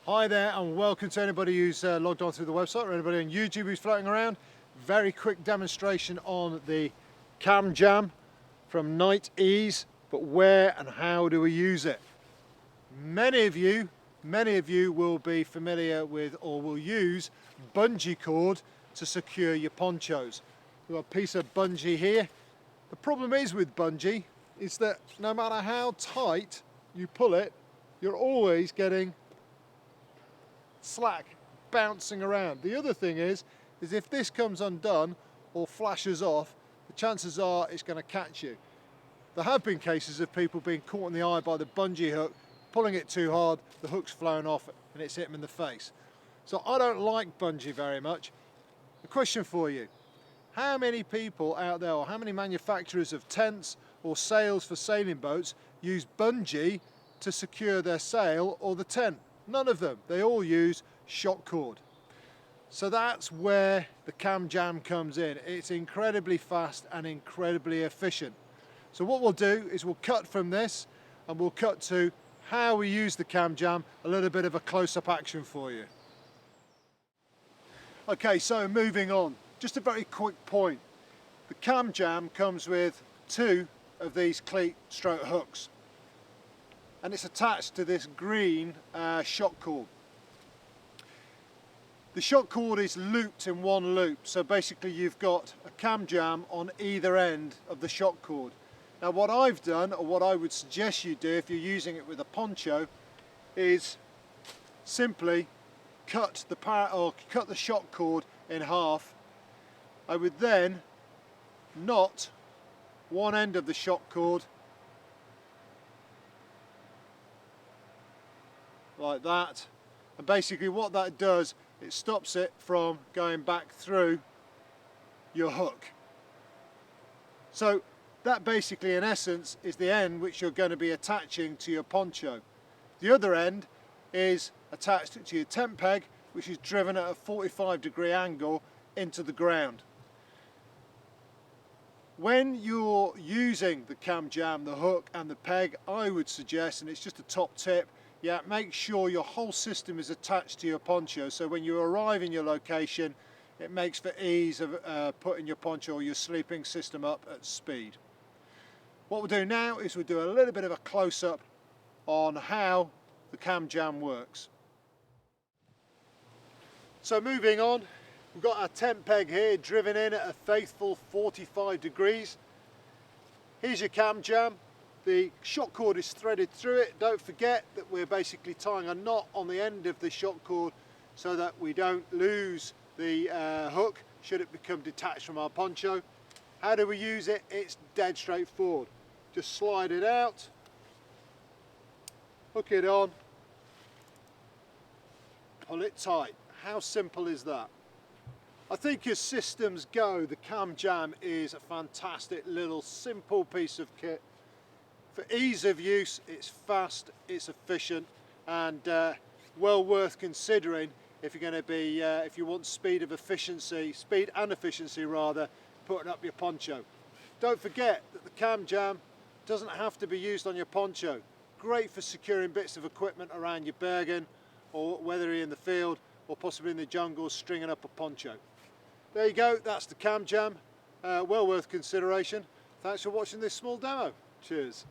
Hi there and welcome to anybody who's logged on through the website or anybody on YouTube who's floating around. Very quick demonstration on the Camjam from Night Ease, but where and how do we use it? Many of you will be familiar with or will use bungee cord to secure your ponchos. We've got a piece of bungee here. The problem is with bungee is that no matter how tight you pull it, you're always getting slack bouncing around. The other thing is if this comes undone or flashes off, the chances are it's going to catch you. There have been cases of people being caught in the eye by the bungee hook, pulling it too hard, the hook's flown off and it's hit them in the face. So I don't like bungee very much. A question for you: how many people out there, or how many manufacturers of tents or sails for sailing boats use bungee to secure their sail or the tent? None of them. They all use shock cord. So that's where the Camjam comes in. It's incredibly fast and incredibly efficient. So what we'll do is we'll cut from this and we'll cut to how we use the Camjam, a little bit of a close-up action for you. Okay, so moving on. Just a very quick point. The Camjam comes with two of these cleat stroke hooks, and it's attached to this green shock cord. The shock cord is looped in one loop, so basically you've got a Camjam on either end of the shock cord. Now what I've done, or what I would suggest you do if you're using it with a poncho, is simply cut the shock cord in half. I would then knot one end of the shock cord like that, and basically what that does, it stops it from going back through your hook. So that basically in essence is the end which you're going to be attaching to your poncho. The other end is attached to your tent peg, which is driven at a 45-degree angle into the ground. When you're using the Camjam, the hook and the peg, I would suggest, and it's just a top tip, make sure your whole system is attached to your poncho, so when you arrive in your location it makes for ease of putting your poncho or your sleeping system up at speed. What we'll do now is we'll do a little bit of a close-up on how the Camjam works. So moving on, we've got our tent peg here driven in at a faithful 45 degrees. Here's your Camjam. The shock cord is threaded through it. Don't forget that we're basically tying a knot on the end of the shock cord so that we don't lose the hook should it become detached from our poncho. How do we use it? It's dead straightforward. Just slide it out, hook it on, pull it tight. How simple is that? I think as systems go, the Camjam is a fantastic little simple piece of kit. For ease of use, it's fast, it's efficient, and well worth considering if you're going to be, if you want speed and efficiency rather, putting up your poncho. Don't forget that the Camjam doesn't have to be used on your poncho. Great for securing bits of equipment around your bergen, or whether you're in the field or possibly in the jungle stringing up a poncho. There you go, that's the Camjam. Well worth consideration. Thanks for watching this small demo. Cheers.